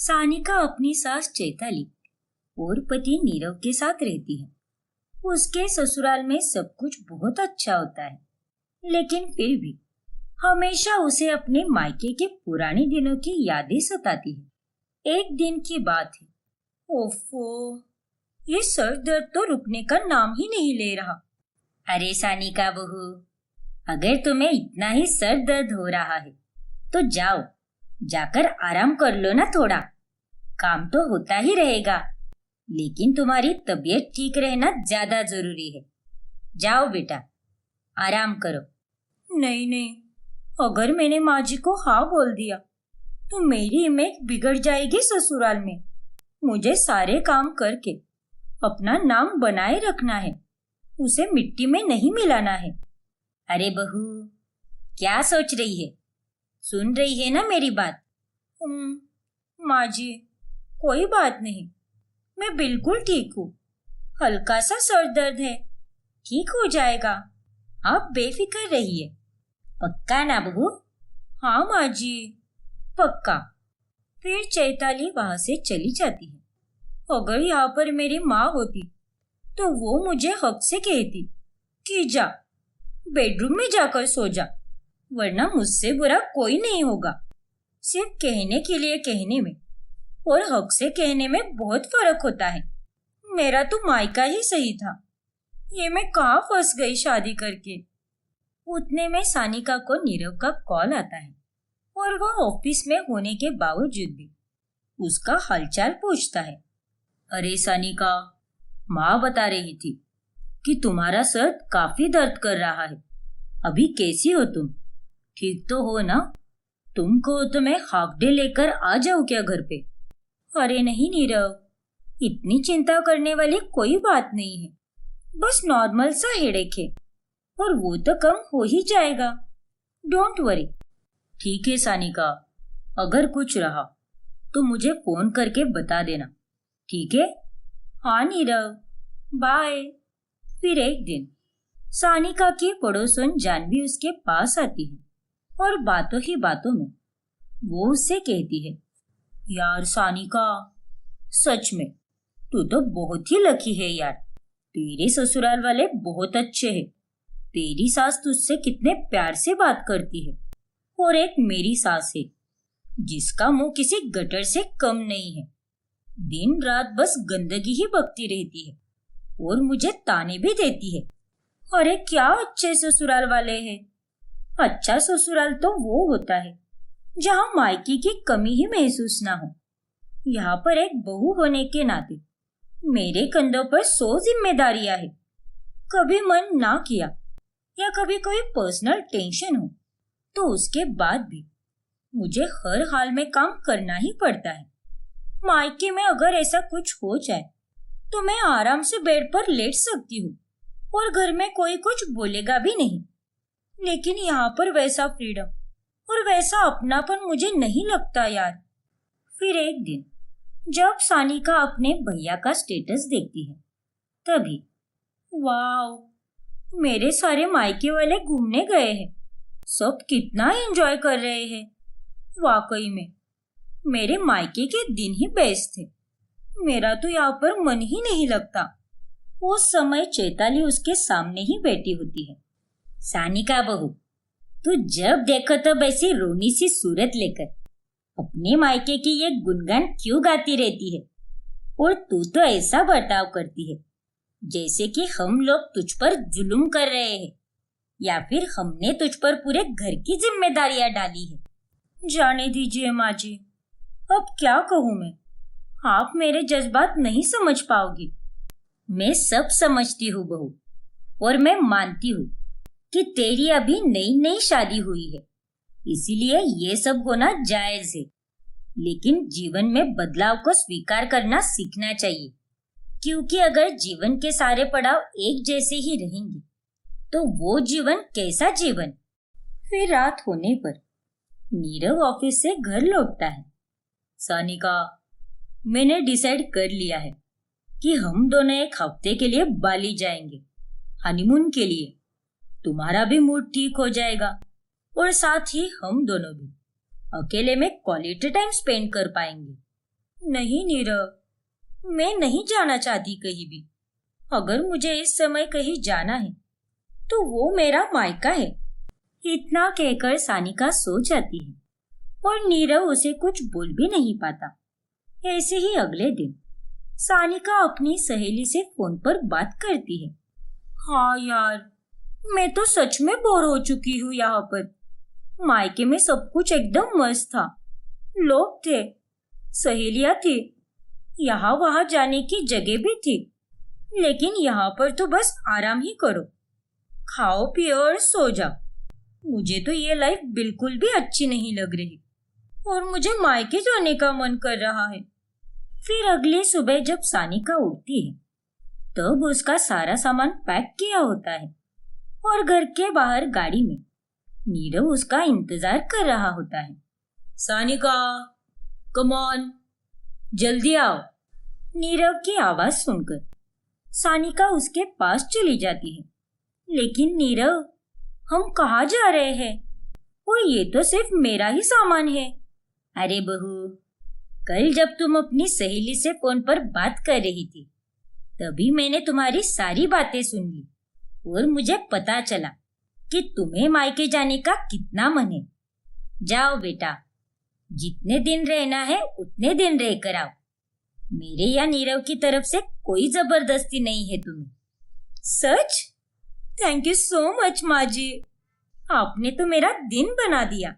सानिका अपनी सास चैताली और पति नीरव के साथ रहती है। उसके ससुराल में सब कुछ बहुत अच्छा होता है, लेकिन फिर भी हमेशा उसे अपने मायके के पुराने दिनों की यादें सताती है। एक दिन की बात है। ओफो, ये सर दर्द तो रुकने का नाम ही नहीं ले रहा। अरे सानिका बहू, अगर तुम्हें इतना ही सर दर्द हो रहा है तो जाओ, जाकर आराम कर लो ना थोड़ा। काम तो होता ही रहेगा, लेकिन तुम्हारी तबीयत ठीक रहना ज्यादा जरूरी है। जाओ बेटा, आराम करो। नहीं नहीं, अगर मैंने माँ जी को हाँ बोल दिया तो मेरी इमेज बिगड़ जाएगी ससुराल में। मुझे सारे काम करके अपना नाम बनाए रखना है, उसे मिट्टी में नहीं मिलाना है। अरे बहू, क्या सोच रही है? सुन रही है ना मेरी बात? माँ जी, कोई बात नहीं, मैं बिल्कुल ठीक हूँ। हल्का सा सर दर्द है, ठीक हो जाएगा। आप बेफिक्र रहिए। पक्का ना बहू? हाँ माँ जी, पक्का। फिर चैताली वहां से चली जाती है। अगर यहाँ पर मेरी माँ होती तो वो मुझे हक से कहती कि जा, बेडरूम में जाकर सो जा, वरना मुझसे बुरा कोई नहीं होगा। सिर्फ कहने के लिए कहने में और हक से कहने में बहुत फर्क होता है। मेरा तो मायका ही सही था, ये मैं कहाँ फंस गई शादी करके। उतने में सानिका को नीरव का कॉल आता है और वह ऑफिस में होने के बावजूद भी उसका हालचाल पूछता है। अरे सानिका, माँ बता रही थी कि तुम्हारा सर काफी दर्द कर रहा है। अभी कैसी हो तुम? ठीक तो हो ना? तुमको तो मैं हाफ डे लेकर आ जाऊं क्या घर पे? अरे नहीं नीरव, इतनी चिंता करने वाली कोई बात नहीं है। बस नॉर्मल सा हेडेक है और वो तो कम हो ही जाएगा। Don't worry. ठीक है सानिका, अगर कुछ रहा तो मुझे फोन करके बता देना, ठीक है? हाँ नीरव, बाय। फिर एक दिन सानिका की पड़ोसन जानवी उसके पास आती है और बातों ही बातों में वो उससे कहती है, यार सानिका, सच में तू तो बहुत ही लकी है यार। तेरे ससुराल वाले बहुत अच्छे हैं। तेरी सास तुझसे कितने प्यार से बात करती है और एक मेरी सास है जिसका मुंह किसी गटर से कम नहीं है। दिन रात बस गंदगी ही बकती रहती है और मुझे ताने भी देती है। अरे क्या अच्छे ससुराल वाले हैं। अच्छा ससुराल तो वो होता है जहाँ मायके की कमी ही महसूस ना हो। यहाँ पर एक बहू होने के नाते मेरे कंधों पर 100 जिम्मेदारियां हैं। कभी मन ना किया या कभी कोई पर्सनल टेंशन हो तो उसके बाद भी मुझे हर हाल में काम करना ही पड़ता है। मायके में अगर ऐसा कुछ हो जाए तो मैं आराम से बेड पर लेट सकती हूँ और घर में कोई कुछ बोलेगा भी नहीं, लेकिन यहाँ पर वैसा फ्रीडम और वैसा अपनापन मुझे नहीं लगता यार। फिर एक दिन जब सानिका अपने भैया का स्टेटस देखती है तभी, वाओ, मेरे सारे मायके वाले घूमने गए हैं। सब कितना एंजॉय कर रहे हैं। वाकई में मेरे मायके के दिन ही बेस्ट थे। मेरा तो यहाँ पर मन ही नहीं लगता। उस समय चैताली उसके सामने ही बैठी होती है। सानिका बहू, तू जब देखो तब ऐसी रोनी सी सूरत लेकर अपने मायके की ये गुणगान क्यों गाती रहती है? और तू तो ऐसा बर्ताव करती है जैसे कि हम लोग तुझ पर जुल्म कर रहे हैं या फिर हमने तुझ पर पूरे घर की जिम्मेदारियां डाली है। जाने दीजिए माँ जी, अब क्या कहूँ मैं। आप मेरे जज्बात नहीं समझ पाओगी। मैं सब समझती हूँ बहू, और मैं मानती हूँ कि तेरी अभी नई नई शादी हुई है, इसीलिए ये सब होना जायज है। लेकिन जीवन में बदलाव को स्वीकार करना सीखना चाहिए, क्योंकि अगर जीवन के सारे पड़ाव एक जैसे ही रहेंगे तो वो जीवन कैसा जीवन। फिर रात होने पर नीरव ऑफिस से घर लौटता है। सानिका, मैंने डिसाइड कर लिया है कि हम दोनों एक हफ्ते के लिए बाली जाएंगे, हनीमून के लिए। तुम्हारा भी मूड ठीक हो जाएगा और साथ ही हम दोनों भी अकेले में क्वालिटी टाइम स्पेंड कर पाएंगे। नहीं नीरव, मैं नहीं जाना चाहती कहीं भी। अगर मुझे इस समय कहीं जाना है तो वो मेरा मायका है। इतना कहकर सानिका सो जाती है और नीरव उसे कुछ बोल भी नहीं पाता। ऐसे ही अगले दिन सानिका अपनी सहेली से फोन पर बात करती है। हाँ यार, मैं तो सच में बोर हो चुकी हूँ यहाँ पर। मायके में सब कुछ एकदम मस्त था, लोग थे, सहेलियाँ थी, यहाँ वहाँ जाने की जगह भी थी, लेकिन यहाँ पर तो बस आराम ही करो, खाओ पियो और सो जाओ। मुझे तो ये लाइफ बिल्कुल भी अच्छी नहीं लग रही और मुझे मायके जाने का मन कर रहा है। फिर अगली सुबह जब सानिका उठती है तब उसका सारा सामान पैक किया होता है और घर के बाहर गाड़ी में नीरव उसका इंतजार कर रहा होता है। सानिका, कम ऑन, जल्दी आओ। नीरव की आवाज सुनकर सानिका उसके पास चली जाती है। लेकिन नीरव, हम कहाँ जा रहे हैं? और ये तो सिर्फ मेरा ही सामान है। अरे बहू, कल जब तुम अपनी सहेली से फोन पर बात कर रही थी तभी मैंने तुम्हारी सारी बातें सुन ली और मुझे पता चला कि तुम्हें मायके जाने का कितना मन है। जाओ बेटा, जितने दिन रहना है उतने दिन रह कर आओ। मेरे या नीरव की तरफ से कोई जबरदस्ती नहीं है तुम्हें। सच? थैंक यू सो मच माँ जी, आपने तो मेरा दिन बना दिया।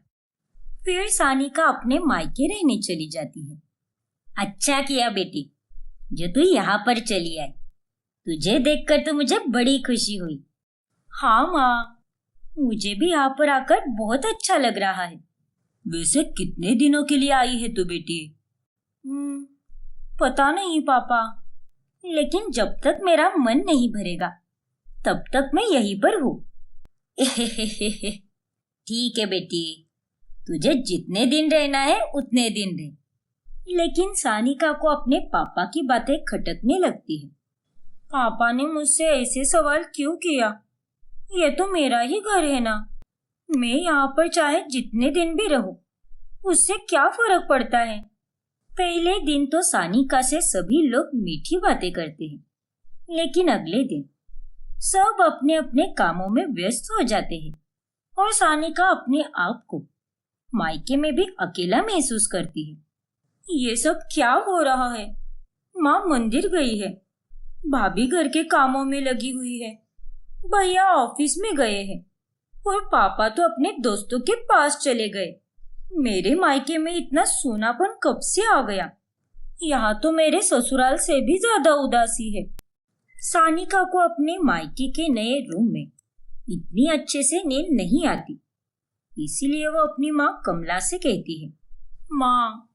फिर सानिका अपने मायके रहने चली जाती है। अच्छा किया बेटी जो तू यहाँ पर चली आई, तुझे देखकर तो मुझे बड़ी खुशी हुई। हाँ माँ, मुझे भी यहाँ पर आकर बहुत अच्छा लग रहा है। वैसे कितने दिनों के लिए आई है तू बेटी? पता नहीं पापा, लेकिन जब तक मेरा मन नहीं भरेगा तब तक मैं यहीं पर हूँ। ठीक है बेटी, तुझे जितने दिन रहना है उतने दिन रह। लेकिन सानिका को अपने पापा की बातें खटकने लगती है। पापा ने मुझसे ऐसे सवाल क्यों किया? ये तो मेरा ही घर है ना। मैं यहाँ पर चाहे जितने दिन भी रहूं, उससे क्या फर्क पड़ता है? पहले दिन तो सानिका से सभी लोग मीठी बातें करते हैं, लेकिन अगले दिन सब अपने अपने कामों में व्यस्त हो जाते हैं और सानिका अपने आप को मायके में भी अकेला महसूस करती है। ये सब क्या हो रहा है? माँ मंदिर गई है, भाभी घर के कामों में लगी हुई है, भैया ऑफिस में गए हैं और पापा तो अपने दोस्तों के पास चले गए। मेरे मायके में इतना सूनापन कब से आ गया? यहाँ तो मेरे ससुराल से भी ज्यादा उदासी है। सानिका को अपने मायके के नए रूम में इतनी अच्छे से नींद नहीं आती, इसीलिए वो अपनी माँ कमला से कहती है, माँ,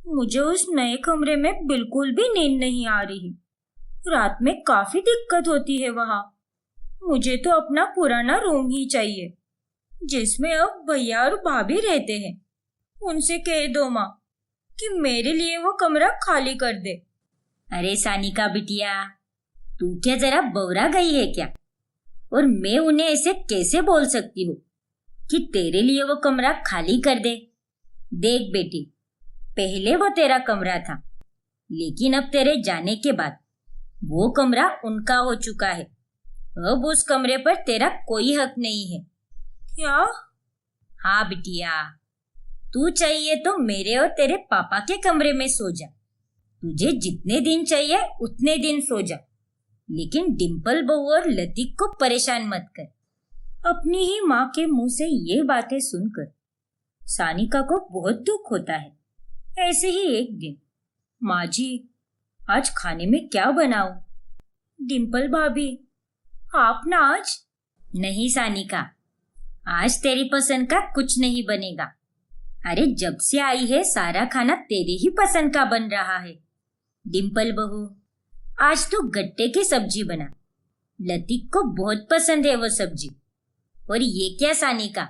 मुझे उस नए कमरे में बिल्कुल भी नींद नहीं आ रही। रात में काफी दिक्कत होती है वहाँ। मुझे तो अपना पुराना रूम ही चाहिए जिसमें अब भैया और भाभी रहते हैं। उनसे कह दो माँ कि मेरे लिए वो कमरा खाली कर दे। अरे सानिका बिटिया, तू क्या जरा बौरा गई है क्या? और मैं उन्हें ऐसे कैसे बोल सकती हूँ कि तेरे लिए वो कमरा खाली कर दे? देख बेटी, पहले वो तेरा कमरा था, लेकिन अब तेरे जाने के बाद वो कमरा उनका हो चुका है। अब उस कमरे पर तेरा कोई हक नहीं है। क्या? हाँ बिटिया, तू चाहिए तो मेरे और तेरे पापा के कमरे में सो जा। तुझे जितने दिन चाहिए उतने दिन सो जा, लेकिन डिम्पल बहू और लतीक को परेशान मत कर। अपनी ही माँ के मुंह से ये बातें सुनकर सानिका को बहुत दुख होता है। ऐसे ही एक दिन, माँ जी, आज खाने में क्या बनाऊं? डिम्पल भाभी, आप ना आज? नहीं सानिका, आज तेरी पसंद का कुछ नहीं बनेगा। अरे जब से आई है सारा खाना तेरी ही पसंद का बन रहा है। डिम्पल बहू, आज तो गट्टे की सब्जी बना, लतीक को बहुत पसंद है वो सब्जी। और ये क्या सानिका,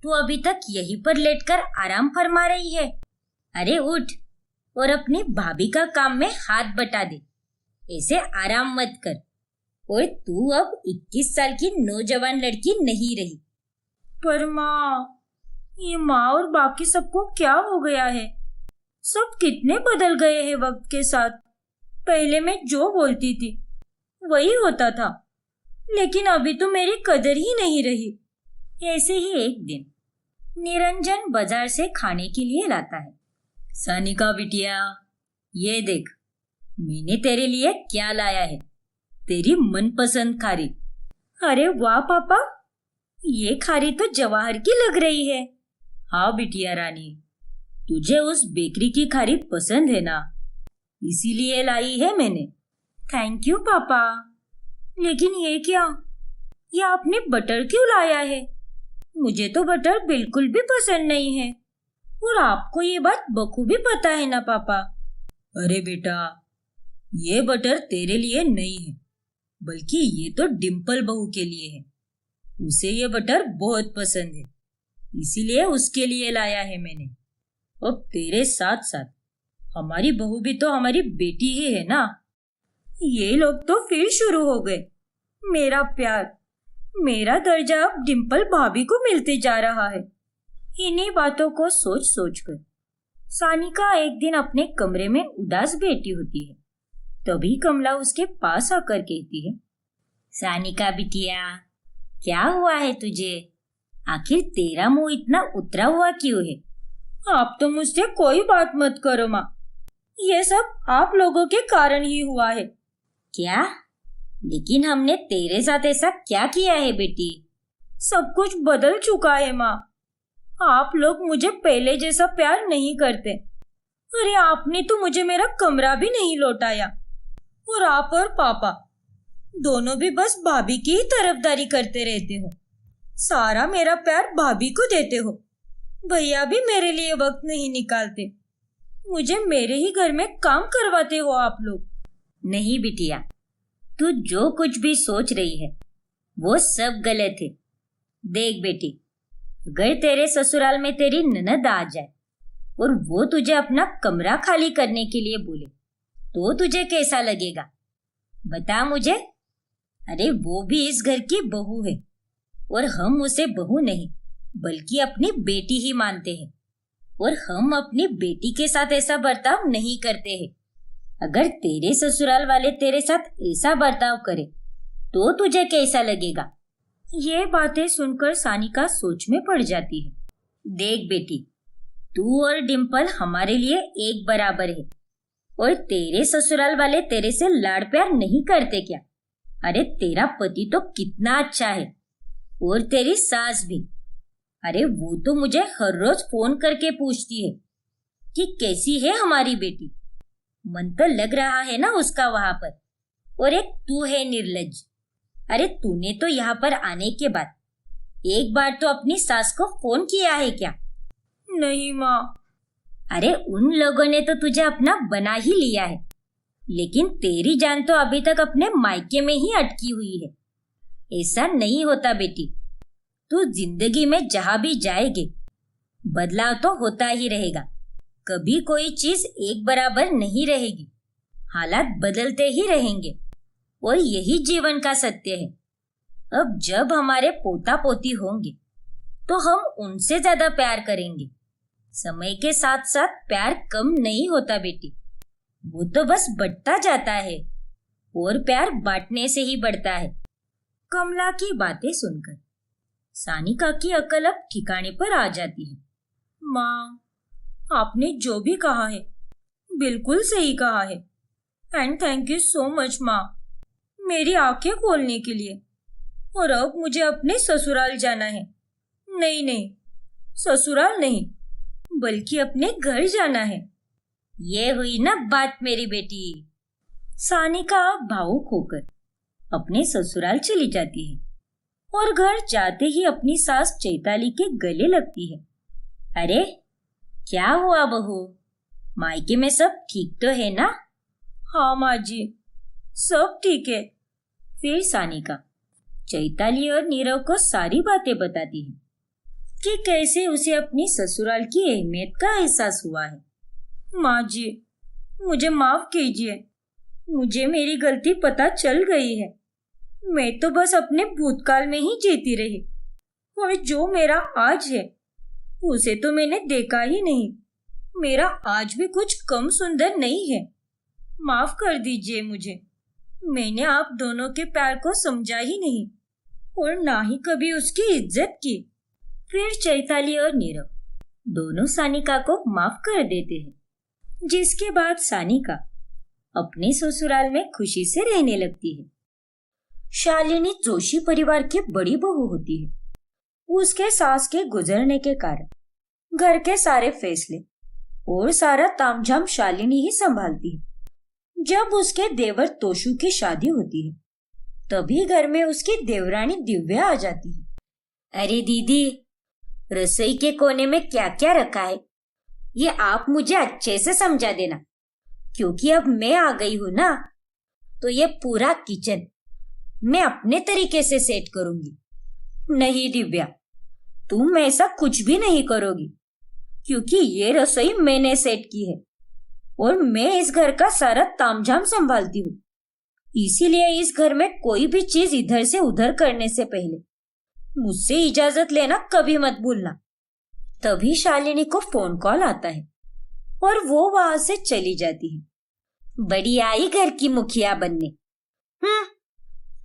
तू अभी तक यहीं पर लेटकर आराम फरमा रही है? अरे उठ और अपनी भाभी का काम में हाथ बटा दे। ऐसे आराम मत कर। और तू अब 21 साल की नौजवान लड़की नहीं रही। पर माँ, ये माँ और बाकी सबको क्या हो गया है? सब कितने बदल गए हैं वक्त के साथ। पहले मैं जो बोलती थी वही होता था, लेकिन अभी तो मेरी कदर ही नहीं रही। ऐसे ही एक दिन निरंजन बाजार से खाने के लिए लाता है। सानिका बिटिया, ये देख, मैंने तेरे लिए क्या लाया है, तेरी मनपसंद खारी। अरे वाह पापा, ये खारी तो जवाहर की लग रही है। हाँ बिटिया रानी, तुझे उस बेकरी की खारी पसंद है ना, इसीलिए लाई है मैंने। थैंक यू पापा। लेकिन ये क्या, ये आपने बटर क्यों लाया है? मुझे तो बटर बिल्कुल भी पसंद नहीं है, और आपको ये बात बखूबी पता है ना पापा। अरे बेटा, ये बटर तेरे लिए नहीं है, बल्कि ये तो डिम्पल बहू के लिए है। उसे ये बटर बहुत पसंद है, इसीलिए उसके लिए लाया है मैंने। अब तेरे साथ साथ हमारी बहू भी तो हमारी बेटी ही है ना। ये लोग तो फिर शुरू हो गए। मेरा प्यार, मेरा दर्जा अब डिम्पल भाभी को मिलते जा रहा है। इन्हीं बातों को सोच सोच कर सानिका एक दिन अपने कमरे में उदास बैठी होती है। तभी कमला उसके पास आकर कहती है, सानिका बिटिया, क्या हुआ है तुझे? आखिर तेरा मुंह इतना उतरा हुआ क्यों है? आप तो मुझसे कोई बात मत करो माँ, ये सब आप लोगों के कारण ही हुआ है। क्या? लेकिन हमने तेरे साथ ऐसा क्या किया है बेटी? सब कुछ बदल चुका है माँ। आप लोग मुझे पहले जैसा प्यार नहीं करते। अरे आपने तो मुझे मेरा कमरा भी नहीं लौटाया, और आप और पापा दोनों भी बस भाभी की ही तरफदारी करते रहते हो। सारा मेरा प्यार भाभी को देते हो। भैया भी मेरे लिए वक्त नहीं निकालते। मुझे मेरे ही घर में काम करवाते हो आप लोग। नहीं बिटिया, तू जो कुछ भी सोच रही है वो सब गलत है। देख बेटी, अगर तेरे ससुराल में तेरी ननद आ जाए और वो तुझे अपना कमरा खाली करने के लिए बोले तो तुझे कैसा लगेगा? बता मुझे। अरे वो भी इस घर की बहू है, और हम उसे बहू नहीं बल्कि अपनी बेटी ही मानते हैं, और हम अपनी बेटी के साथ ऐसा बर्ताव नहीं करते हैं। अगर तेरे ससुराल वाले तेरे साथ ऐसा बर्ताव करे तो तुझे कैसा लगेगा? ये बातें सुनकर सानिका सोच में पड़ जाती है। देख बेटी, तू और डिम्पल हमारे लिए एक बराबर है, और तेरे ससुराल वाले तेरे से लाड़ प्यार नहीं करते क्या? अरे तेरा पति तो कितना अच्छा है, और तेरी सास भी। अरे वो तो मुझे हर रोज फोन करके पूछती है कि कैसी है हमारी बेटी। मन तो लग रहा है ना उसका वहां पर। और एक तू है निर्लज्ज। अरे तूने तो यहाँ पर आने के बाद एक बार तो अपनी सास को फोन किया है क्या? नहीं माँ। अरे उन लोगों ने तो तुझे अपना बना ही लिया है, लेकिन तेरी जान तो अभी तक अपने मायके में ही अटकी हुई है। ऐसा नहीं होता बेटी। तू जिंदगी में जहां भी जाएगी बदलाव तो होता ही रहेगा। कभी कोई चीज एक बराबर नहीं रहेगी, हालात बदलते ही रहेंगे, और यही जीवन का सत्य है। अब जब हमारे पोता पोती होंगे तो हम उनसे ज्यादा प्यार करेंगे। समय के साथ साथ प्यार कम नहीं होता बेटी, वो तो बस बढ़ता जाता है, और प्यार बांटने से ही बढ़ता है। कमला की बातें सुनकर सानिका की अकल अब ठिकाने पर आ जाती है। माँ, आपने जो भी कहा है बिल्कुल सही कहा है, and thank you so much माँ, मेरी आंखें खोलने के लिए। और अब मुझे अपने ससुराल जाना है। नहीं, ससुराल नहीं बल्कि अपने घर जाना है। ये हुई ना बात मेरी बेटी। सानिका भावुक होकर अपने ससुराल चली जाती है, और घर जाते ही अपनी सास चैताली के गले लगती है। अरे क्या हुआ बहू, मायके में सब ठीक तो है ना? हाँ माँ जी, सब ठीक है। फिर सानिका चैताली और नीरव को सारी बातें बताती है कि कैसे उसे अपनी ससुराल की अहमियत का एहसास हुआ है। माँ जी, मुझे माफ कीजिए, मुझे मेरी गलती पता चल गई है। मैं तो बस अपने भूतकाल में ही जीती रही, और जो मेरा आज है उसे तो मैंने देखा ही नहीं। मेरा आज भी कुछ कम सुंदर नहीं है। माफ कर दीजिए मुझे। मैंने आप दोनों के प्यार को समझा ही नहीं और ना ही कभी उसकी इज्जत की। फिर चैताली और नीरव दोनों सानिका को माफ कर देते हैं, जिसके बाद सानिका अपने ससुराल में खुशी से रहने लगती है। शालिनी जोशी परिवार की बड़ी बहू होती है। उसके सास के गुजरने के कारण घर के सारे फैसले और सारा तामझाम शालिनी ही संभालती है। जब उसके देवर तोशु की शादी होती है, तभी घर में उसकी देवरानी दिव्या आ जाती है। अरे दीदी, रसोई के कोने में क्या क्या रखा है, ये आप मुझे अच्छे से समझा देना, क्योंकि अब मैं आ गई हूं ना, तो ये पूरा किचन मैं अपने तरीके से सेट करूंगी। नहीं दिव्या, तुम ऐसा कुछ भी नहीं करोगी, क्योंकि ये रसोई मैंने सेट की है और मैं इस घर का सारा तामझाम संभालती हूँ। इसीलिए इस घर में कोई भी चीज इधर से उधर करने से पहले मुझसे इजाजत लेना कभी मत भूलना। तभी शालिनी को फोन कॉल आता है और वो वहां से चली जाती है। बड़ी आई घर की मुखिया बनने।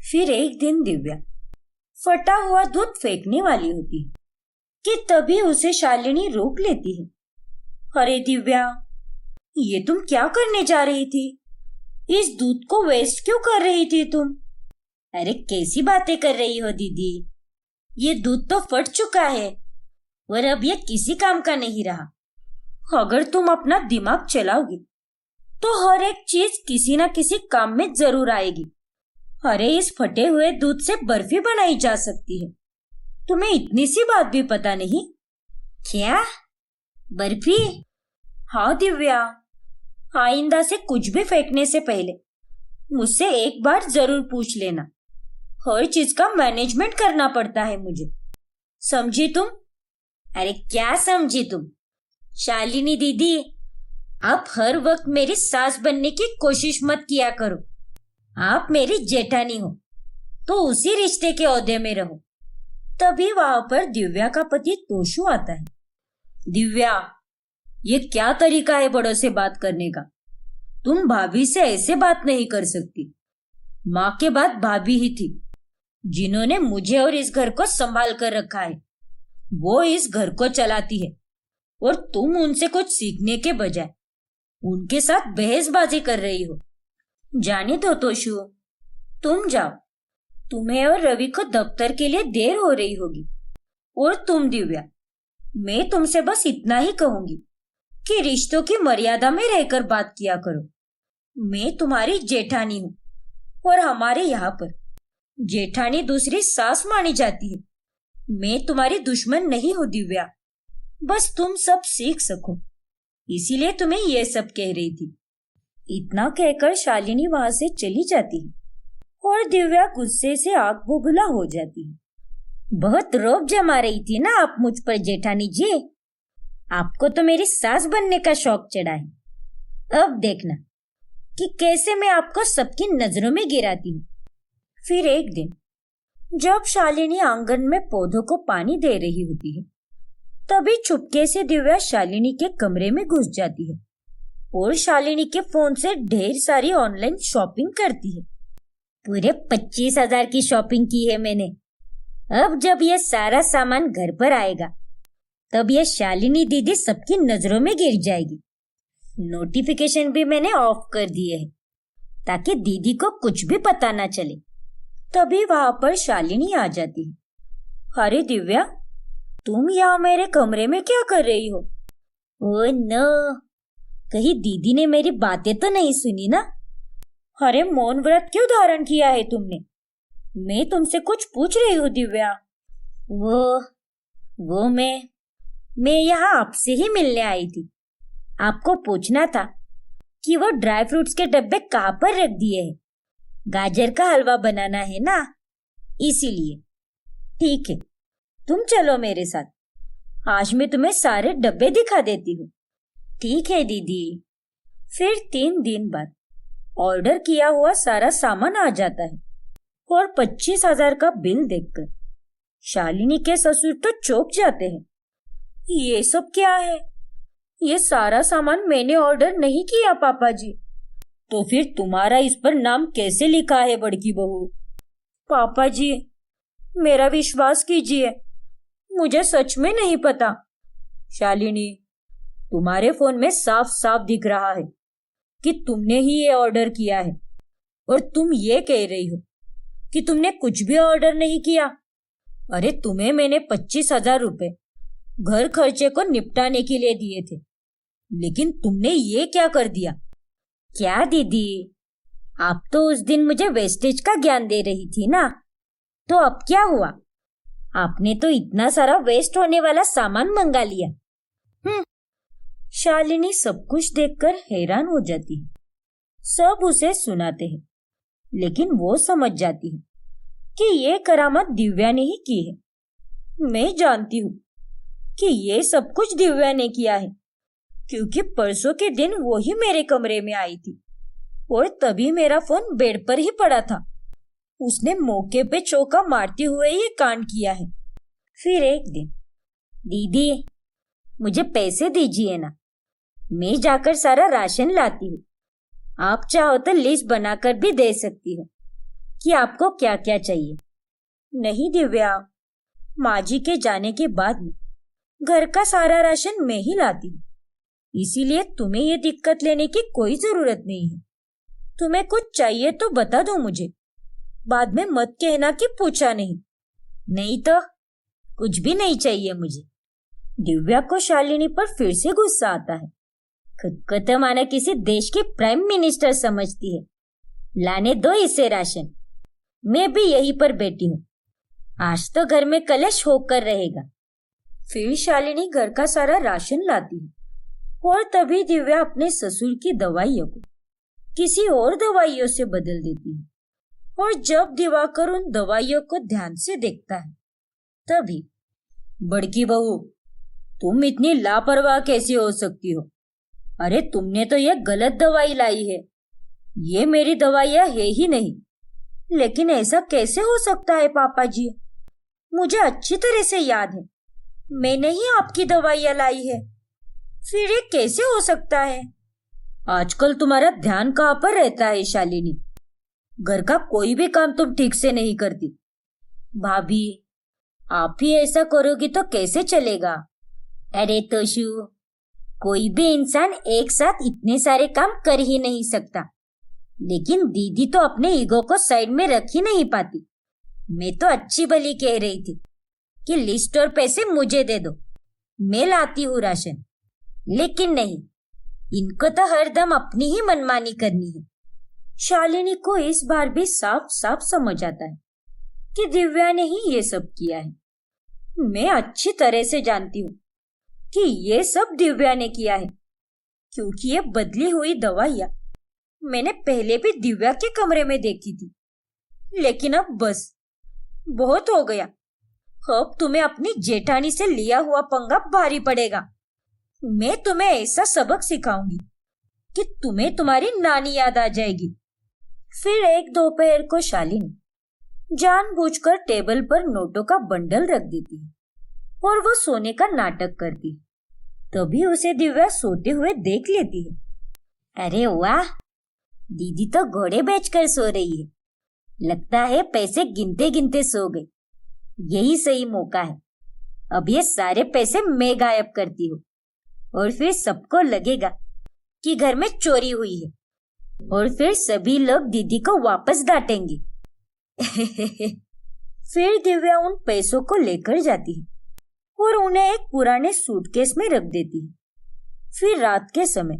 फिर एक दिन दिव्या फटा हुआ दूध फेंकने वाली होती है कि तभी उसे शालिनी रोक लेती है। अरे दिव्या, ये तुम क्या करने जा रही थी? इस दूध को वेस्ट क्यों कर रही थी तुम? अरे कैसी बातें कर रही हो दीदी, ये दूध तो फट चुका है और अब ये किसी काम का नहीं रहा। अगर तुम अपना दिमाग चलाओगी तो हर एक चीज किसी ना किसी काम में जरूर आएगी। अरे इस फटे हुए दूध से बर्फी बनाई जा सकती है, तुम्हें इतनी सी बात भी पता नहीं? क्या बर्फी? हाँ दिव्या, आइंदा से कुछ भी फेंकने से पहले मुझसे एक बार जरूर पूछ लेना। हर चीज का मैनेजमेंट करना पड़ता है मुझे, समझी तुम? अरे क्या समझी तुम? शालिनी दीदी, आप हर वक्त मेरी सास बनने की कोशिश मत किया करो। आप मेरी जेठानी हो तो उसी रिश्ते के ओहदे में रहो। तभी वहां पर दिव्या का पति तोशु आता है। दिव्या, ये क्या तरीका है बड़ों से बात करने का? तुम भाभी से ऐसे बात नहीं कर सकती। माँ के बाद भाभी ही थी जिन्होंने मुझे और इस घर को संभाल कर रखा है। वो इस घर को चलाती है और तुम उनसे कुछ सीखने के बजाय उनके साथ बहसबाजी कर रही हो। जाने दो तोशु, तुम जाओ, तुम्हें और रवि को दफ्तर के लिए देर हो रही होगी। और तुम दिव्या, मैं तुमसे बस इतना ही कहूंगी कि रिश्तों की मर्यादा में रहकर बात किया करो। मैं तुम्हारी जेठानी हूँ और हमारे यहाँ पर जेठानी दूसरी सास मानी जाती है। मैं तुम्हारी दुश्मन नहीं हूँ दिव्या, बस तुम सब सीख सको, इसीलिए तुम्हें ये सब कह रही थी। इतना कहकर शालिनी वहां से चली जाती है और दिव्या गुस्से से आग बबूला हो जाती है। बहुत रौब जमा रही थी ना आप मुझ पर जेठानी जी। आपको तो मेरी सास बनने का शौक चढ़ा है। अब देखना कि कैसे मैं आपको सबकी नजरों में गिराती हूँ। फिर एक दिन जब शालिनी आंगन में पौधों को पानी दे रही होती है, तभी चुपके से दिव्या शालिनी के कमरे में घुस जाती है और शालिनी के फोन से ढेर सारी ऑनलाइन शॉपिंग करती है। पूरे 25,000 की शॉपिंग की है मैंने। अब जब यह सारा सामान घर पर आएगा तब यह शालिनी दीदी सबकी नजरों में गिर जाएगी। नोटिफिकेशन भी मैंने ऑफ कर दिए हैं ताकि दीदी को कुछ भी पता ना चले। तभी वहां पर शालिनी आ जाती है। अरे दिव्या, तुम यहाँ मेरे कमरे में क्या कर रही हो? ओह नो, कहीं दीदी ने मेरी बातें तो नहीं सुनी ना? अरे मौन व्रत क्यों धारण किया है तुमने? मैं तुमसे कुछ पूछ रही हूँ दिव्या। वो मैं यहाँ आपसे ही मिलने आई थी। आपको पूछना था कि वो ड्राई फ्रूट्स के डब्बे कहाँ पर रख दिए हैं। गाजर का हलवा बनाना है ना, इसीलिए। ठीक है, तुम चलो मेरे साथ, आज मैं तुम्हें सारे डब्बे दिखा देती हूँ। ठीक है दीदी। फिर 3 दिन बाद ऑर्डर किया हुआ सारा सामान आ जाता है और 25,000 का बिल देखकर शालिनी के ससुर तो चौंक जाते हैं। ये सब क्या है? ये सारा सामान मैंने ऑर्डर नहीं किया पापा जी। तो फिर तुम्हारा इस पर नाम कैसे लिखा है बड़की बहू? पापा जी, मेरा विश्वास कीजिए, मुझे सच में नहीं पता। शालिनी, तुम्हारे फोन में साफ साफ दिख रहा है कि तुमने ही ये ऑर्डर किया है, और तुम ये कह रही हो कि तुमने कुछ भी ऑर्डर नहीं किया। अरे तुम्हें मैंने 25,000 रुपए घर खर्चे को निपटाने के लिए दिए थे, लेकिन तुमने ये क्या कर दिया? क्या दीदी, आप तो उस दिन मुझे वेस्टेज का ज्ञान दे रही थी ना, तो अब क्या हुआ? आपने तो इतना सारा वेस्ट होने वाला सामान मंगा लिया। शालिनी सब कुछ देखकर हैरान हो जाती है। सब उसे सुनाते हैं, लेकिन वो समझ जाती है कि ये करामत दिव्या ने ही की है। मैं जानती हूँ कि ये सब कुछ दिव्या ने किया है, क्योंकि परसों के दिन वो ही मेरे कमरे में आई थी और तभी मेरा फोन बेड पर ही पड़ा था। उसने मौके पे चौका मारते हुए ये कांड किया है। फिर एक दिन, दीदी मुझे पैसे दीजिए ना, मैं जाकर सारा राशन लाती हूँ। आप चाहो तो लिस्ट बनाकर भी दे सकती हो कि आपको क्या क्या चाहिए। नहीं दिव्या, माँ जी के जाने के बाद में घर का सारा राशन मैं ही लाती हूँ, इसीलिए तुम्हें ये दिक्कत लेने की कोई जरूरत नहीं है। तुम्हें कुछ चाहिए तो बता दो मुझे, बाद में मत कहना कि पूछा नहीं। नहीं तो कुछ भी नहीं चाहिए मुझे। दिव्या को शालिनी पर फिर से गुस्सा आता है। खुद को तो मानो किसी देश की प्राइम मिनिस्टर समझती है। लाने दो इसे राशन, मैं भी यहीं पर बैठी हूँ। आज तो घर में कलश होकर रहेगा। फिर शालिनी घर का सारा राशन लाती है और तभी दिव्या अपने ससुर की दवाइयों को किसी और दवाइयों से बदल देती है। और जब दिवाकर उन दवाइयों को ध्यान से देखता है, तभी बड़की बहू, तुम इतनी लापरवाह कैसे हो सकती हो? अरे तुमने तो ये गलत दवाई लाई है। ये मेरी दवाइयाँ है ही नहीं। लेकिन ऐसा कैसे हो सकता है पापा जी? मुझे अच्छी तरह से याद है, मैंने ही आपकी दवाइयाँ लाई है। फिर ये कैसे हो सकता है? आजकल तुम्हारा ध्यान कहाँ पर रहता है शालिनी? घर का कोई भी काम तुम ठीक से नहीं करती। भाभी, आप ही ऐसा करोगी तो कैसे चलेगा? अरे तोशु, कोई भी इंसान एक साथ इतने सारे काम कर ही नहीं सकता। लेकिन दीदी तो अपने ईगो को साइड में रख ही नहीं पाती। मैं तो अच्छी भली कह रही थी कि लिस्ट और पैसे मुझे दे दो, मैं लाती हूँ राशन। लेकिन नहीं, इनको तो हरदम अपनी ही मनमानी करनी है। शालिनी को इस बार भी साफ साफ समझ आता है कि दिव्या ने ही ये सब किया है। मैं अच्छी तरह से जानती हूँ कि ये सब दिव्या ने किया है, क्योंकि ये बदली हुई दवाइयाँ मैंने पहले भी दिव्या के कमरे में देखी थी। लेकिन अब बस, बहुत हो गया। अब तुम्हें अपनी जेठानी से लिया हुआ पंगा भारी पड़ेगा। मैं तुम्हें ऐसा सबक सिखाऊंगी कि तुम्हें तुम्हारी नानी याद आ जाएगी। फिर एक दोपहर को शालिनी जानबूझकर टेबल पर नोटों का बंडल रख देती है और वो सोने का नाटक करती है। तभी उसे दिव्या सोते हुए देख लेती है। अरे वाह, दीदी तो घोड़े बेचकर सो रही है। लगता है पैसे गिनते गिनते सो गई। यही सही मौका है। अब ये सारे पैसे मैं गायब करती हूँ और फिर सबको लगेगा कि घर में चोरी हुई है, और फिर सभी लोग दीदी को वापस डांटेंगे। फिर दिव्या उन पैसों को लेकर जाती है और उन्हें एक पुराने सूटकेस में रख देती है। फिर रात के समय,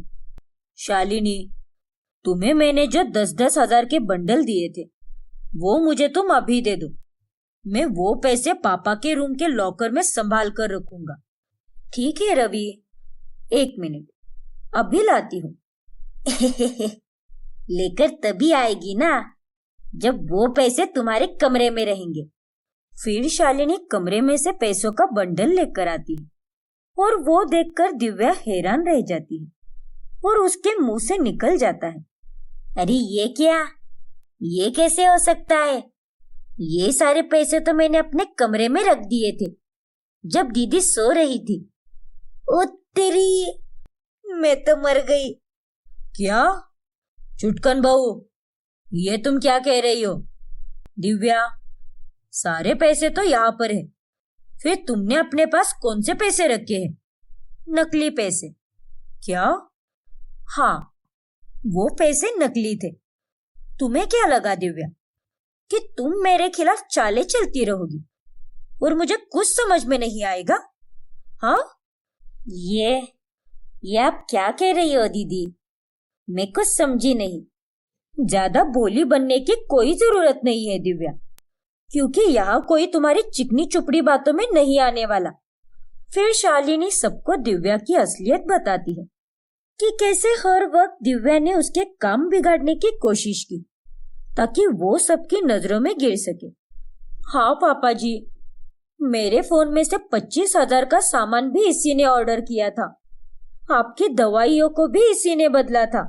शालिनी, तुम्हें मैंने जो 10-10 हजार के बंडल दिए थे, वो मुझे तुम अभी दे दो। मैं वो पैसे पापा के रूम के लॉकर में संभाल कर रखूंगा। ठीक है रवि, 1 मिनट, अभी लाती हूँ। लेकर तभी आएगी ना जब वो पैसे तुम्हारे कमरे में रहेंगे। फिर शालिनी कमरे में से पैसों का बंडल लेकर आती है और वो देखकर दिव्या हैरान रह जाती है और उसके मुंह से निकल जाता है, अरे ये क्या? ये कैसे हो सकता है? ये सारे पैसे तो मैंने अपने कमरे में रख दिए थे जब दीदी सो रही थी। ओ तेरी! मैं तो मर गई। क्या? चुटकन बहू, ये तुम क्या कह रही हो? दिव्या, सारे पैसे तो यहाँ पर है, फिर तुमने अपने पास कौन से पैसे रखे हैं? नकली पैसे। क्या? हाँ, वो पैसे नकली थे। तुम्हें क्या लगा दिव्या कि तुम मेरे खिलाफ चालें चलती रहोगी और मुझे कुछ समझ में नहीं आएगा? हाँ, ये आप क्या कह रही हो दीदी? मैं कुछ समझी नहीं। ज्यादा भोली बनने की कोई जरूरत नहीं है दिव्या, क्योंकि यहाँ कोई तुम्हारी चिकनी चुपड़ी बातों में नहीं आने वाला। फिर शालिनी सबको दिव्या की असलियत बताती है कि कैसे हर वक्त दिव्या ने उसके काम बिगाड़ने की कोशिश की ताकि वो सबकी नजरों में गिर सके। हाँ पापा जी, मेरे फोन में से 25,000 का सामान भी इसी ने ऑर्डर किया था। आपकी दवाइयों को भी इसी ने बदला था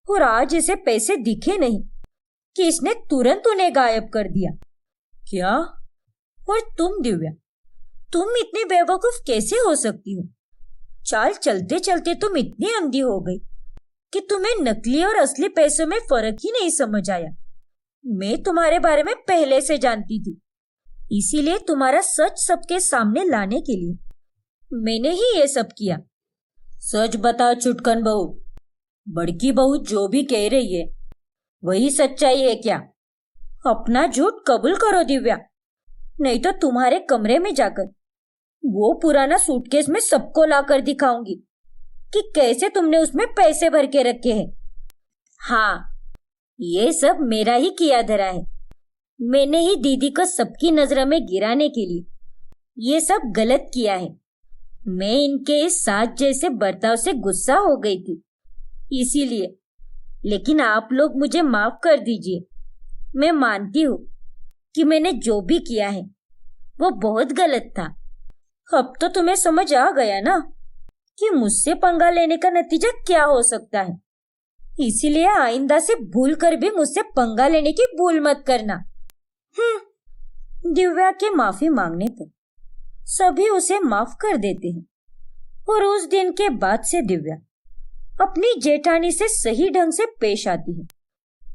और आज इसे पैसे दिखे नहीं कि इसने तुरंत उन्हें गायब कर दिया। क्या? और तुम दिव्या, तुम इतनी बेवकूफ कैसे हो सकती हो? चाल चलते चलते तुम इतनी अंधी हो गई कि तुम्हें नकली और असली पैसों में फर्क ही नहीं समझ आया। मैं तुम्हारे बारे में पहले से जानती थी, इसीलिए तुम्हारा सच सबके सामने लाने के लिए मैंने ही ये सब किया। सच बता चुटकन बहू, बड़की बहू जो भी कह रही है वही सच्चाई है क्या? अपना झूठ कबूल करो दिव्या, नहीं तो तुम्हारे कमरे में जाकर वो पुराना सूटकेस में सबको लाकर दिखाऊंगी कि कैसे तुमने उसमें पैसे भर के रखे हैं। हाँ, ये सब मेरा ही किया धरा है। मैंने ही दीदी को सबकी नजरों में गिराने के लिए ये सब गलत किया है। मैं इनके इस साथ जैसे बर्ताव से गुस्सा हो गई थी, इसीलिए। लेकिन आप लोग मुझे माफ कर दीजिए। मैं मानती हूँ कि मैंने जो भी किया है वो बहुत गलत था। अब तो तुम्हें समझ आ गया ना कि मुझसे पंगा लेने का नतीजा क्या हो सकता है। इसीलिए आइंदा से भूल कर भी मुझसे पंगा लेने की भूल मत करना। दिव्या के माफी मांगने पर सभी उसे माफ कर देते हैं और उस दिन के बाद से दिव्या अपनी जेठानी से सही ढंग से पेश आती है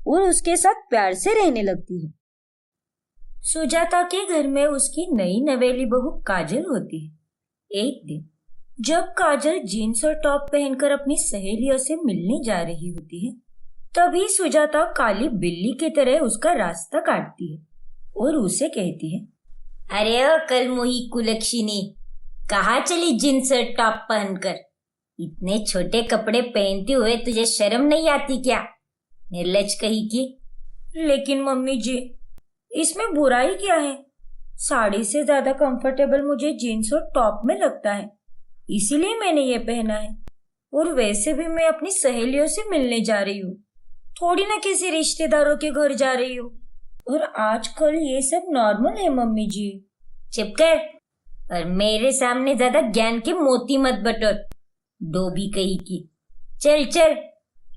और उसके साथ प्यार से रहने लगती है। सुजाता के घर में उसकी नई नवेली बहू काजल होती है। एक दिन जब काजल जीन्स और टॉप पहनकर अपनी सहेलियों से मिलने जा रही होती है, तभी सुजाता काली बिल्ली की तरह उसका रास्ता काटती है और उसे कहती है, अरे ओ कल मोही कुलक्षिनी, कहाँ चली जीन्स और टॉप पहनकर? इतने छोटे कपड़े पहनते हुए तुझे शर्म नहीं आती क्या? निर्लज कही की। लेकिन मम्मी जी, इसमें बुराई क्या है? साड़ी से ज्यादा कंफर्टेबल मुझे जीन्स और टॉप में लगता है, इसीलिए मैंने ये पहना है। और वैसे भी मैं अपनी सहेलियों से मिलने जा रही हूँ, थोड़ी ना किसी रिश्तेदारों के घर जा रही हूँ। और आजकल ये सब नॉर्मल है मम्मी जी। चुप कर और मेरे सामने ज्यादा ज्ञान के मोती मत बटोर, डोबी कही की। चल चल,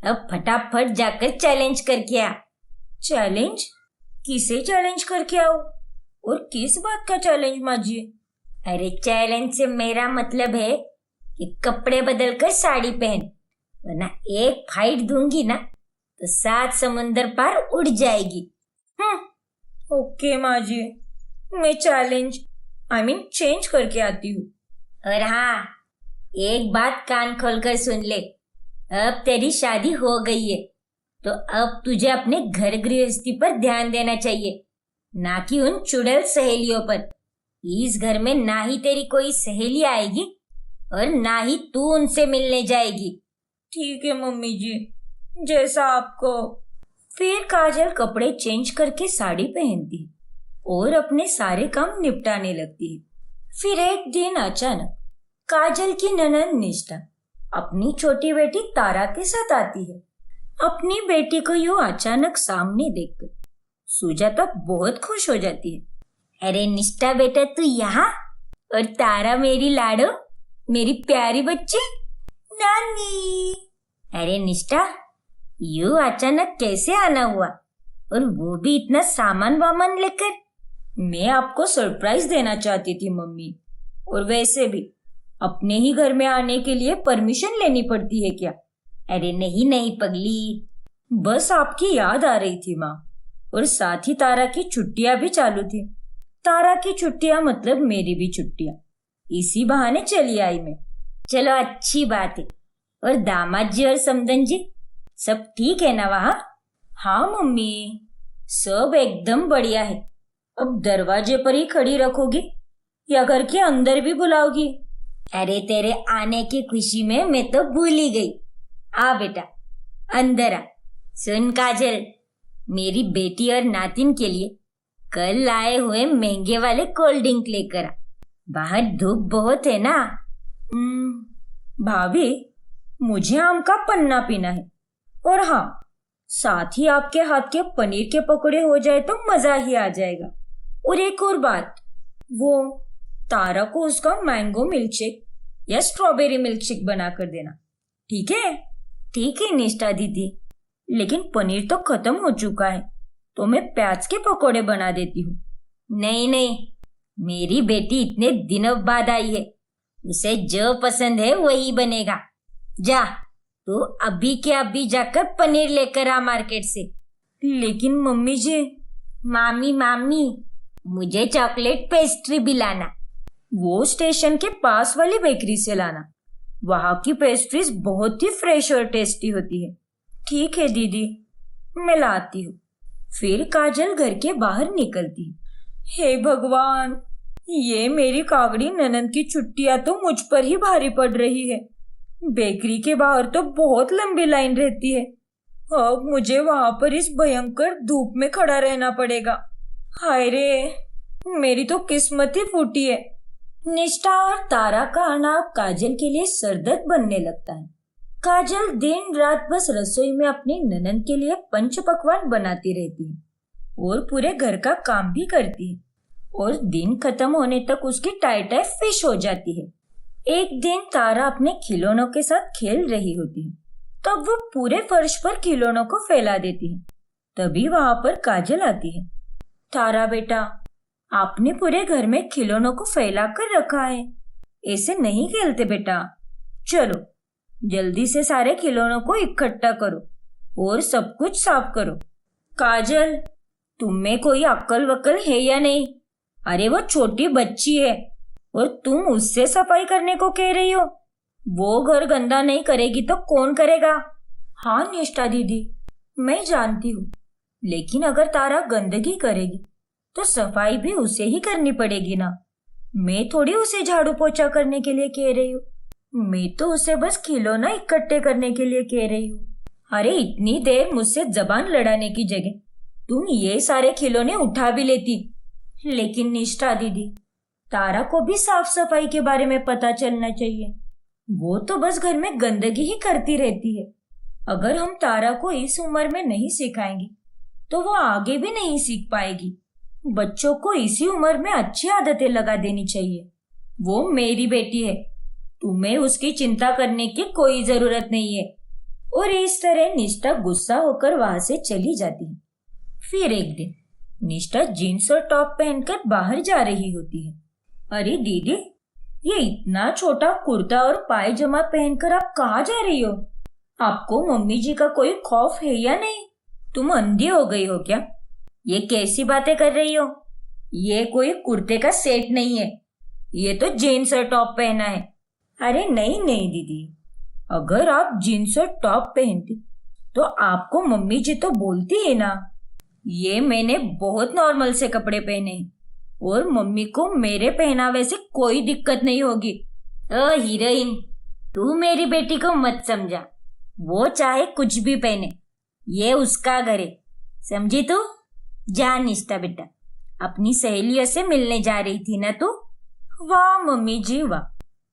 अब फटाफट जाकर चैलेंज करके आ। चैलेंज? किसे चैलेंज करके आओ और किस बात का चैलेंज माँ जी? अरे चैलेंज से मेरा मतलब है कि कपड़े बदल कर साड़ी पहन, वरना एक फाइट दूंगी ना तो 7 समुंदर पार उड़ जाएगी। ओके माँ जी, मैं चैलेंज चेंज करके आती हूँ। और हाँ, एक बात कान खोलकर सुन ले, अब तेरी शादी हो गई है तो अब तुझे अपने घर गृहस्थी पर ध्यान देना चाहिए, ना कि उन चुड़ैल सहेलियों पर। इस घर में ना ही तेरी कोई सहेली आएगी और ना ही तू उनसे मिलने जाएगी। ठीक है मम्मी जी, जैसा आपको। फिर काजल कपड़े चेंज करके साड़ी पहनती और अपने सारे काम निपटाने लगती है। फिर एक दिन अचानक काजल की ननद निष्ठा अपनी छोटी बेटी तारा के साथ आती है। अपनी बेटी को यूं अचानक सामने देखकर सुजाता बहुत खुश हो जाती है। अरे निष्ठा बेटा, तू यहाँ? और तारा मेरी लाडो, मेरी प्यारी बच्ची नानी। अरे निष्ठा, यूं अचानक कैसे आना हुआ, और वो भी इतना सामान वामान लेकर? मैं आपको सरप्राइज देना चाहती थी मम्मी, और वैसे भी अपने ही घर में आने के लिए परमिशन लेनी पड़ती है क्या? अरे नहीं नहीं पगली, बस आपकी याद आ रही थी माँ। और साथ ही तारा की छुट्टियां भी चालू थी। तारा की छुट्टियां मतलब मेरी भी छुट्टियां। इसी बहाने चली आई मैं। चलो अच्छी बात है। और दामाद जी और समदन जी सब ठीक है ना वहाँ? हाँ मम्मी, सब एकदम बढ़िया है। अब दरवाजे पर ही खड़ी रखोगी या घर के अंदर भी बुलाओगी? अरे तेरे आने की खुशी में मैं तो भूल ही गई। आ बेटा अंदर आ। सुन काजल, मेरी बेटी और नातिन के लिए कल लाए हुए महंगे वाले कोल्ड ड्रिंक लेकर आ। बाहर धूप बहुत है ना। भाभी, मुझे आम का पन्ना पीना है। और हाँ, साथ ही आपके हाथ के पनीर के पकौड़े हो जाए तो मजा ही आ जाएगा। और एक और बात, वो तारा को उसका मैंगो मिल्कशेक या स्ट्रॉबेरी मिल्कशेक बना कर देना। ठीक है? ठीक है निष्ठा दीदी, लेकिन पनीर तो खत्म हो चुका है, तो मैं प्याज के पकौड़े बना देती हूँ। नहीं नहीं, मेरी बेटी इतने दिनों बाद आई है, उसे जो पसंद है वही बनेगा। जा तू अभी के अभी जाकर पनीर लेकर आ मार्केट से। लेकिन मम्मी जी। मामी मामी, मुझे चॉकलेट पेस्ट्री भी लाना। वो स्टेशन के पास वाली बेकरी से लाना। वहां की पेस्ट्रीज बहुत ही फ्रेश और टेस्टी होती है। ठीक है दीदी, मैं लाती हूँ। फिर काजल घर के बाहर निकलती है। हे भगवान, ये मेरी कागड़ी ननद की छुट्टियां तो मुझ पर ही भारी पड़ रही है। बेकरी के बाहर तो बहुत लंबी लाइन रहती है। अब मुझे वहां पर इस भयंकर धूप में खड़ा रहना पड़ेगा। हाय रे, मेरी तो किस्मत ही फूटी है। निष्ठा और तारा का आना काजल के लिए सरदर्द बनने लगता है। काजल दिन रात बस रसोई में अपनी ननद के लिए पंच पकवान बनाती रहती है और पूरे घर का काम भी करती है। और दिन खत्म होने तक उसकी टाई टाई फिश हो जाती है। एक दिन तारा अपने खिलौनों के साथ खेल रही होती है, तब वो पूरे फर्श पर खिलौनों को फैला देती है। तभी वहां पर काजल आती है। तारा बेटा, आपने पूरे घर में खिलौनों को फैला कर रखा है, ऐसे नहीं खेलते बेटा। चलो जल्दी से सारे खिलौनों को इकट्ठा करो और सब कुछ साफ करो। काजल, तुम में कोई अक्ल वक्ल है या नहीं? अरे वो छोटी बच्ची है और तुम उससे सफाई करने को कह रही हो। वो घर गंदा नहीं करेगी तो कौन करेगा? हाँ निष्ठा दीदी, मैं जानती हूँ, लेकिन अगर तारा गंदगी करेगी तो सफाई भी उसे ही करनी पड़ेगी ना। मैं थोड़ी उसे झाड़ू पोछा करने के लिए कह रही हूँ, मैं तो उसे बस खिलौना इकट्ठे करने के लिए कह रही हूँ। अरे इतनी देर मुझसे जबान लड़ाने की जगह तुम ये सारे खिलौने उठा भी लेती। लेकिन निष्ठा दीदी, तारा को भी साफ सफाई के बारे में पता चलना चाहिए। वो तो बस घर में गंदगी ही करती रहती है। अगर हम तारा को इस उम्र में नहीं सिखाएंगे तो वो आगे भी नहीं सीख पाएगी। बच्चों को इसी उम्र में अच्छी आदतें लगा देनी चाहिए। वो मेरी बेटी है, तुम्हें उसकी चिंता करने की कोई जरूरत नहीं है। और इस तरह निष्ठा गुस्सा होकर वहां से चली जाती है। फिर एक दिन निष्ठा जीन्स और टॉप पहनकर बाहर जा रही होती है। अरे दीदी, ये इतना छोटा कुर्ता और पायजामा पहनकर आप कहाँ जा रही हो? आपको मम्मी जी का कोई खौफ है या नहीं? तुम अंधी हो गई हो क्या? ये कैसी बातें कर रही हो? ये कोई कुर्ते का सेट नहीं है, ये तो जीन्स और टॉप पहना है। अरे नहीं नहीं दीदी, अगर आप जीन्स और टॉप पहनती तो आपको मम्मी जी तो बोलती है ना। ये मैंने बहुत नॉर्मल से कपड़े पहने हैं और मम्मी को मेरे पहनावे से कोई दिक्कत नहीं होगी। ओ हीरोइन, तू मेरी बेटी को मत समझा। वो चाहे कुछ भी पहने, ये उसका घर है, समझी तू? जा निष्ठा बेटा, अपनी सहेलियों से मिलने जा रही थी ना तू? वाह मम्मी जी वाह,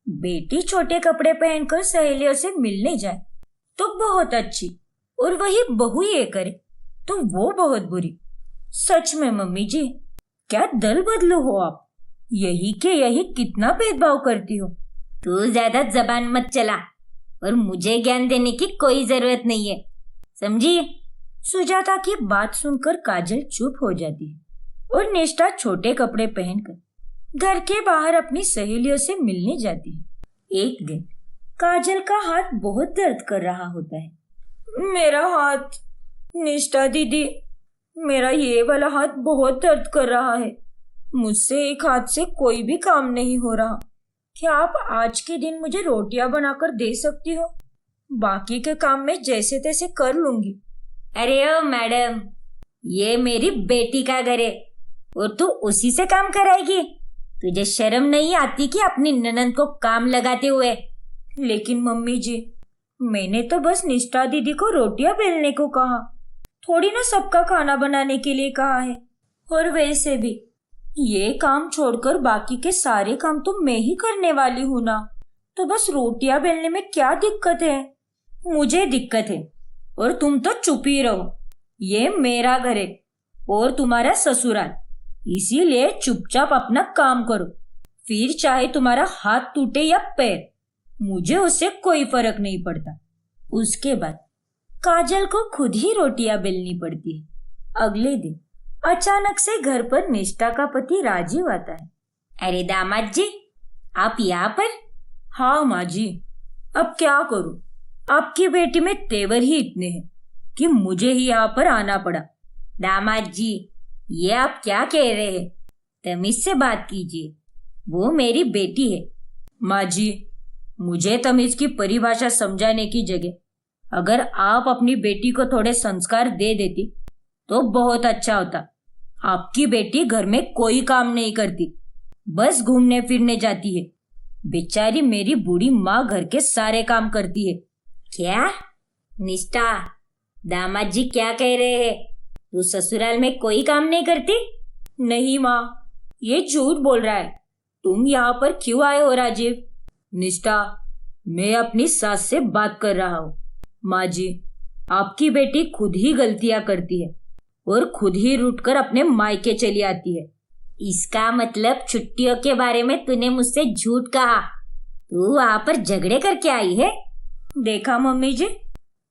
बेटी छोटे कपड़े पहनकर सहेलियों से मिलने जाए तो बहुत अच्छी, और वही बहू ये करे तो वो बहुत बुरी। सच में मम्मी जी, क्या दल बदलू हो आप। यही के यही कितना भेदभाव करती हो। तू ज्यादा जबान मत चला और मुझे ज्ञान देने की कोई जरूरत नहीं है, समझी? सुजाता की बात सुनकर काजल चुप हो जाती है और निष्ठा छोटे कपड़े पहनकर घर के बाहर अपनी सहेलियों से मिलने जाती है। एक दिन काजल का हाथ बहुत दर्द कर रहा होता है। मेरा हाथ, निष्ठा दीदी, मेरा ये वाला हाथ बहुत दर्द कर रहा है। मुझसे एक हाथ से कोई भी काम नहीं हो रहा। क्या आप आज के दिन मुझे रोटियां बनाकर दे सकती हो? बाकी के काम मैं जैसे तैसे कर लूंगी। अरे ओ मैडम, ये मेरी बेटी का घर है और तू उसी से काम कराएगी? तुझे शर्म नहीं आती कि अपनी ननद को काम लगाते हुए? लेकिन मम्मी जी, मैंने तो बस निष्ठा दीदी को रोटियां बेलने को कहा, थोड़ी ना सबका खाना बनाने के लिए कहा है। और वैसे भी ये काम छोड़कर बाकी के सारे काम तो मैं ही करने वाली हूँ ना, तो बस रोटियां बेलने में क्या दिक्कत है? मुझे दिक्कत है और तुम तो चुप ही रहो। ये मेरा घर है और तुम्हारा ससुराल, इसीलिए चुपचाप अपना काम करो। फिर चाहे तुम्हारा हाथ टूटे या पैर, मुझे उससे कोई फर्क नहीं पड़ता। उसके बाद काजल को खुद ही रोटियां बेलनी पड़ती है। अगले दिन अचानक से घर पर निष्ठा का पति राजीव आता है। अरे दामाद जी, आप यहाँ पर? हाँ माँ जी, अब क्या करूं? आपकी बेटी में तेवर ही इतने हैं कि मुझे ही यहाँ पर आना पड़ा। दामाद जी, ये आप क्या कह रहे हैं? तमीज से बात कीजिए, वो मेरी बेटी है। माँ जी, मुझे तमीज की परिभाषा समझाने की जगह अगर आप अपनी बेटी को थोड़े संस्कार दे देती तो बहुत अच्छा होता। आपकी बेटी घर में कोई काम नहीं करती, बस घूमने फिरने जाती है। बेचारी मेरी बूढ़ी माँ घर के सारे काम करती है। क्या? निष्ठा, दामाद जी क्या कह रहे हैं? तू ससुराल में कोई काम नहीं करती? नहीं माँ, ये झूठ बोल रहा है। तुम यहाँ पर क्यों आए हो राजीव? निष्ठा, मैं अपनी सास से बात कर रहा हूँ। माँ जी, आपकी बेटी खुद ही गलतियाँ करती है और खुद ही रूठकर अपने मायके चली आती है। इसका मतलब छुट्टियों के बारे में तूने मुझसे झूठ कहा? तू वहाँ पर झगड़े करके आई है? देखा मम्मी जी,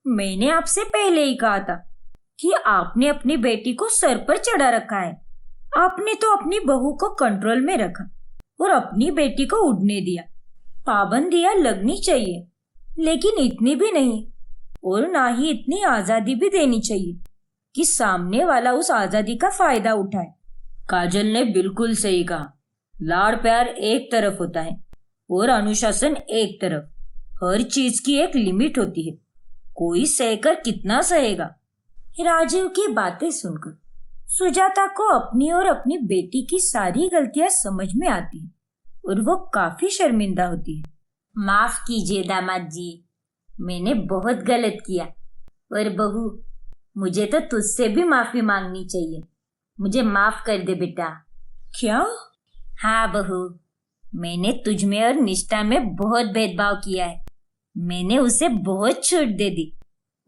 मैंने आपसे पहले ही कहा था कि आपने अपनी बेटी को सर पर चढ़ा रखा है। आपने तो अपनी बहू को कंट्रोल में रखा और अपनी बेटी को उड़ने दिया। पाबंदियां लगनी चाहिए, लेकिन इतनी भी नहीं, और ना ही इतनी आजादी भी देनी चाहिए कि सामने वाला उस आजादी का फायदा उठाए। काजल ने बिल्कुल सही कहा। लाड़ प्यार एक तरफ होता है और अनुशासन एक तरफ। हर चीज की एक लिमिट होती है, कोई सहकर कितना सहेगा। राजीव की बातें सुनकर सुजाता को अपनी और अपनी बेटी की सारी गलतियां समझ में आती हैं और वो काफी शर्मिंदा होती है। माफ कीजिए दामाद जी, मैंने बहुत गलत किया। और बहू, मुझे तो तुझसे भी माफी मांगनी चाहिए। मुझे माफ कर दे बेटा। क्या? हाँ बहू, मैंने तुझ में और निष्ठा में बहुत भेदभाव किया है। मैंने उसे बहुत छूट दे दी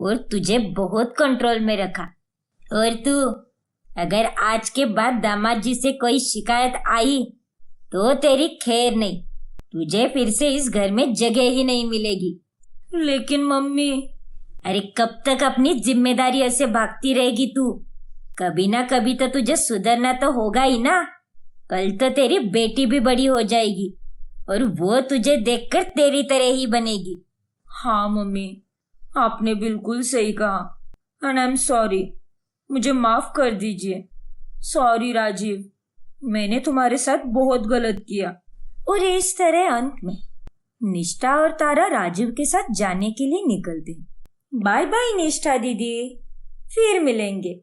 और तुझे बहुत कंट्रोल में रखा। और तू, अगर आज के बाद दामाद जी से कोई शिकायत आई तो तेरी खैर नहीं। तुझे फिर से इस घर में जगह ही नहीं मिलेगी। लेकिन मम्मी। अरे कब तक अपनी जिम्मेदारियों से भागती रहेगी तू? कभी ना कभी तो तुझे सुधरना तो होगा ही ना। कल तो तेरी बेटी भी बड़ी हो जाएगी और वो तुझे देखकर तेरी तरह ही बनेगी। हाँ मम्मी, आपने बिल्कुल सही कहा। एंड आई एम सॉरी, मुझे माफ कर दीजिए। सॉरी राजीव, मैंने तुम्हारे साथ बहुत गलत किया। और इस तरह अंत में निष्ठा और तारा राजीव के साथ जाने के लिए निकलते हैं। बाय बाय निष्ठा दीदी, फिर मिलेंगे।